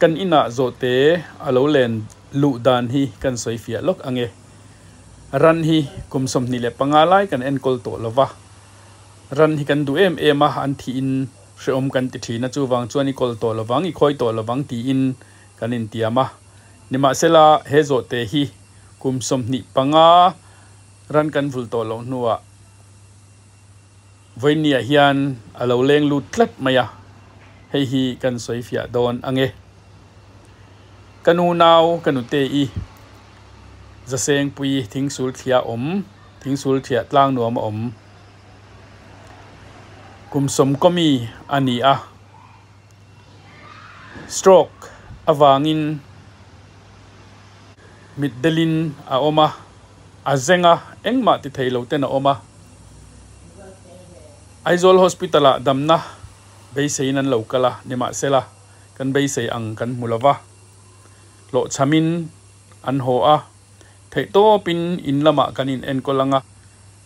kan ina zote alo len lu dan hi kan soifia lok ange ran hi kumsom ni le pangalai kan enkol to lova ran hi kan du em an thi in shom kan ti thina chu wang chuani kol to lawang I khoi to lawang ti in kan in tiama nima sela he zote hi kumsom ni panga ran kan vul to lo nuwa voinia hian alo leng lu tlat maya hei hi kan soifia don ange kanu naw kanu te I zaseng pui thingsul thia thingsul thia tlang nuam om kumsom komi ani a stroke awangin middelin a oma azenga engma ti thailo ten a oma Aizol hospital a damna beisei nan lokala nima sela kan beisei ang kan mulawa lo chamin an ho a theito pin in lama kanin en kolanga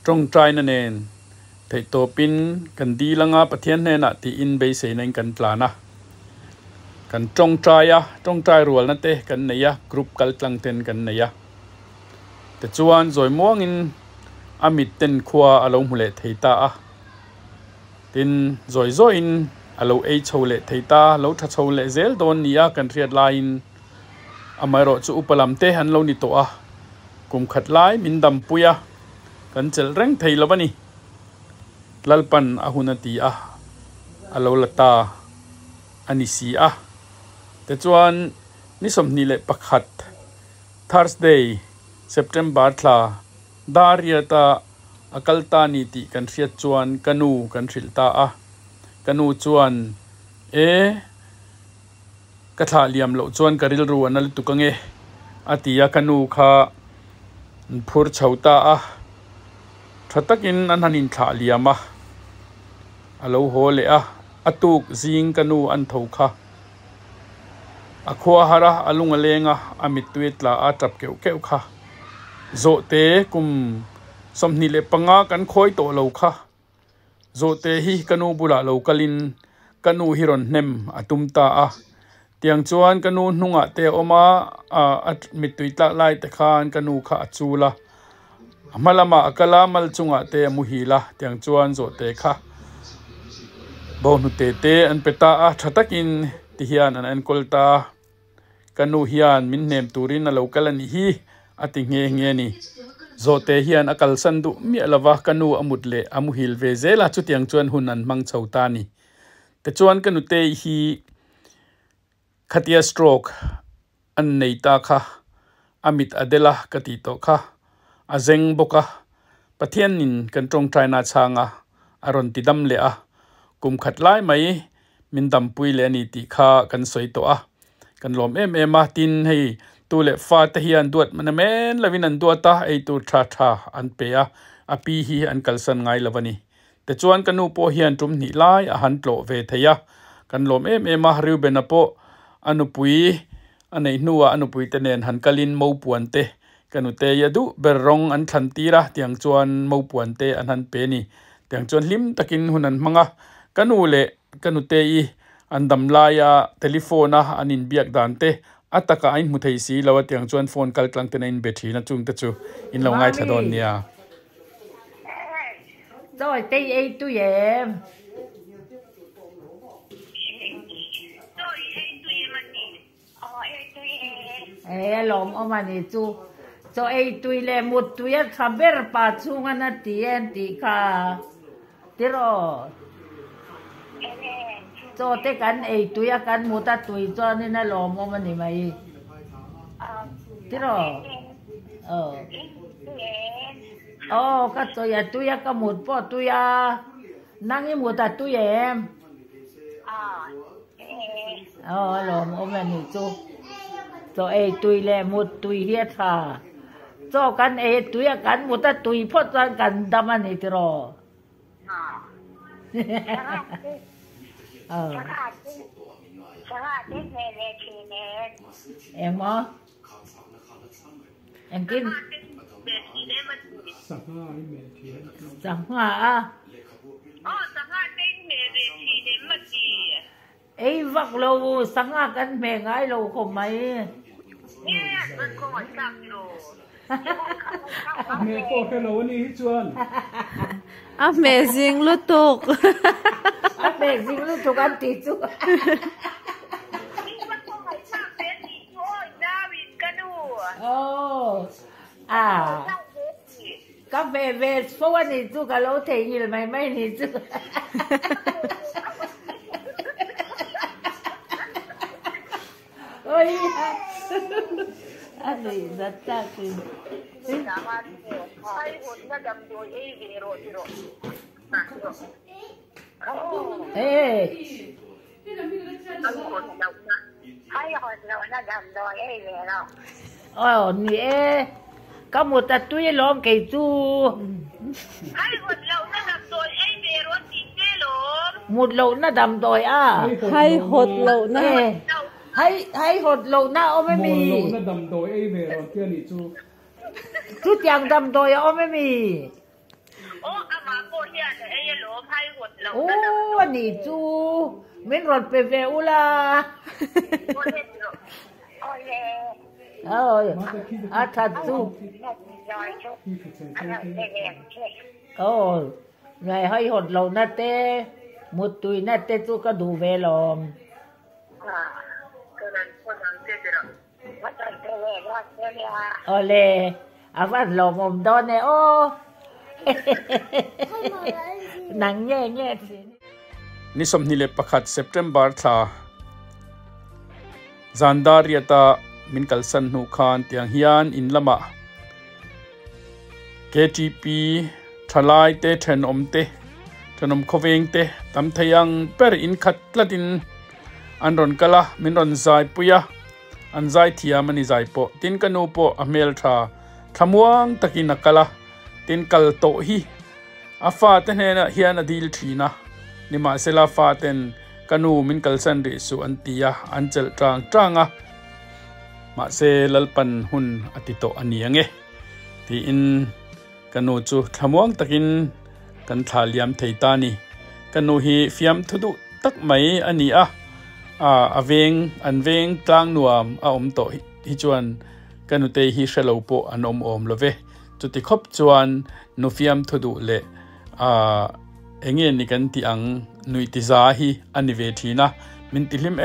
trong trai na nen theito pin kan di langa pathian ne na ti in beisei nen kan plana kan trong trai rual na te kan neya group kal tlang ten kan neya te chuan zoi muang in amit ten khua alo mule theita a tin zoi in alo ei chole theita lo tha chole zel don nia kan riat line amaro chu upalam te han lo ni to a kum khat lai min dam puya kan chel reng thei lawani lalpan ahunati a alo lata ani si a te chuan ni som ni le pakhat Thursday September thla dariata akalta ni ti kan riat chuan kanu kan thrilta a kanu chuan katha liam lo chuan karil ru anal tukange atia kanu kha phur chhauta a thatakin an hanin thla liama alo hole a atuk zing kanu an thokha akhwa hara alunga lenga amit tuitla a tap keu kha zo te kum somni le panga kan khoi to lo kha zo te hi kanu bula lo kalin kanu hiron nem atumta a tiang chuan kanu hnunga te oma at mituitla lai te khan kanu kha achula amalama akala mal chunga te muhila tiang chuan zo te kha bonu te an peta a thatakin ti hian an kolta kanu hian min nem turin a local ani hi ati nge ni zote hian akal sandu mi alawa kanu amutle amuhil ve zela chutiang chuan hunan mang chauta ni te chuan kanu te hi khatia stroke an neita kha amit adela kati to kha azeng boka pathian nin kan tong china changa aron tidam le a kum khatlai mai min dam pui le ni ti kha kan soi to a kan lom ma tin hei tu le fa te hian duat man men lavin an duata ei tu tha an pe a api hi an kalsan ngai lawani te chuan kanu po hian tum ni lai a han tlo ve theya kan lom ma riu benapo anupui anei nuwa anupui tenen han kalin mo puante kanu te yadu berrong an thantira tiang chuan mo puante an han pe ni tiang chuan lim takin hunan manga kanu le kanu te I andam laya telefona anin biak dante ataka ain muthei si lawa tiang chuan phone kal tlang ten in betri na chung ta chu in lo ngai thadon nia rồi tây ấy tôi em lom ông anh chú cho ấy tôi le một tôi saber pa chung anh tien ti ka tiro cho te kan ấy tôi kan một ta tôi cho nên là lom ông anh mày tiro các tôi có một bộ tôi năng cái một tôi em lom ông anh chú cho ấy tôi le một tôi hiết ha cho kan ấy tôi kan một ta tôi phốt ra kan đam anh ấy tiro em á em tin chẳng hoa à ấy vắt lâu sáng à cắn mẹ ngái lâu không mấy mẹ cô cái lâu này chuan amazing lutuk amazing lutuk ăn thịt chú oh à cà phê về phố anh đi chú cả lỗ thể như là mày đi chú ôi anh đi rất chắc thì ê ôi nè có một tạt túi lom cây chú một lẩu nó đầm rồi à hay hột lẩu na hay hột lẩu na ôm mấy mì lẩu nó đầm rồi ấy về rồi kia nị chú chẳng đầm rồi ôm mấy mì ô nị chú mình rọt về về u la ôi à thật chú ôi ngày hay hột lẩu na tê một tuổi na tê chú có đủ về lòng ole avan lòng ôm đó nè ô nắng nhẹ nhẹ ni som ni le pakhat September tha zandariata min kalsan nu khan tiang hian in lama KTP thalai te then omte thenom khoveng te tam thayang per in khat tlatin anron kala min ron zai puya an zai thia mani zai po tin kanu po amel tha thamuang takin akala tin kal to hi afa te hena hian adil thina nima sela fa ten kanu min kalsan ri su antia anchel tranga ma se lalpan hun atito aniange ti in kanu chu thamuang takin kan thaliam theitani kanu hi fiam thudu tak mai ani a aveng anveng tlang nuam a to hi chuan kanu te hi shalo po anom love chuti khop chuan nu fiam thudu le engen ni kan ti ang nui ti za hi ani ve thina min ti hlim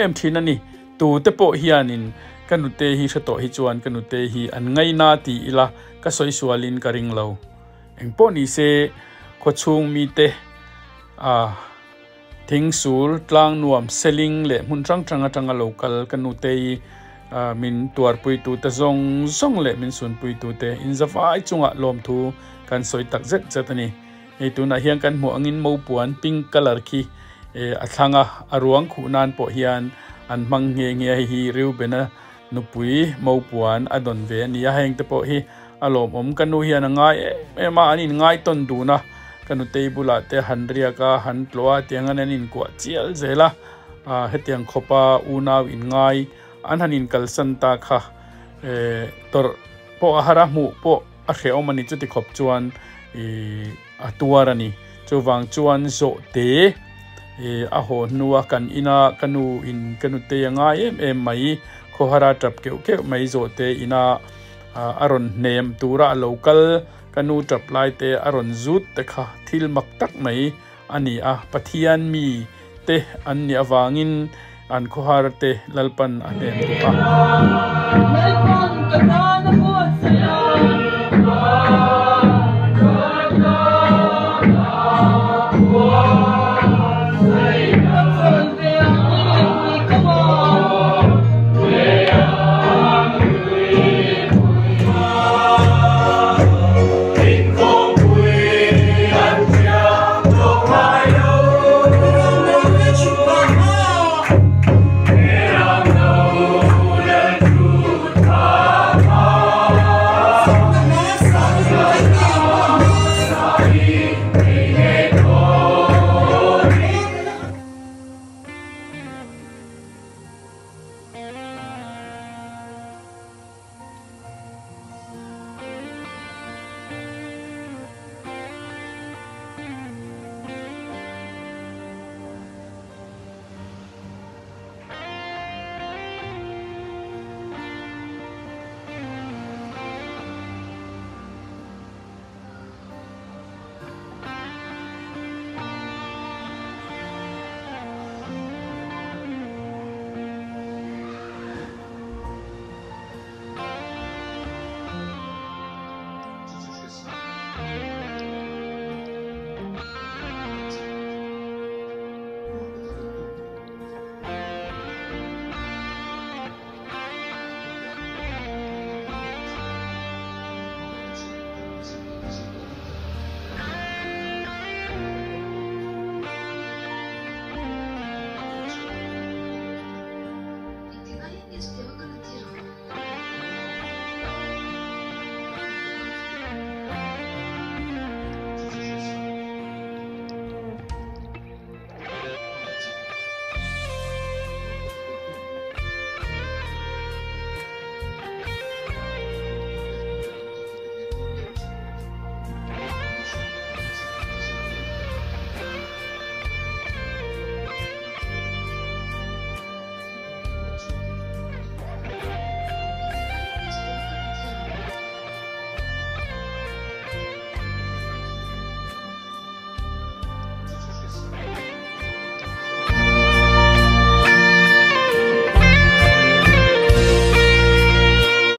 em thina ni tu te po hianin kanu te hi shato hi chuan kanu te hi an ngai na ti ila ka soi sualin ka ring lo engpo ni se khochung mi te thing sur tlang nuam selling le mun tanga local kanu te min tuar pui tu ta zong le min sun pui tu te in zawai chunga lom thu kan soi tak zet zatani ei tu na hian kan mu angin mo puan pink color khi athanga aruang khu nan po hian an mang nge hi riu bena nupui mo puan adon ve nia heng te po hi alom kanu hian ngai ema anin ngai ton du na kanu te bula te handria ka han tloa tiangan anin ko chial zela hetiang khopa unaw in ngai an hanin kalsan ta kha tor po ahara mu po a hreomani chuti khop chuan atuarani chuwang chuan zo te a ho nuwa kan ina kanu in kanu te anga em mai khohara trap ke mai zo te ina aron nem tura local kanu trap lai te aron zut te kha thil mak tak mai ani a pathian mi te an ni awangin an khohar te lalpan anem tu a lalpan kana ko saya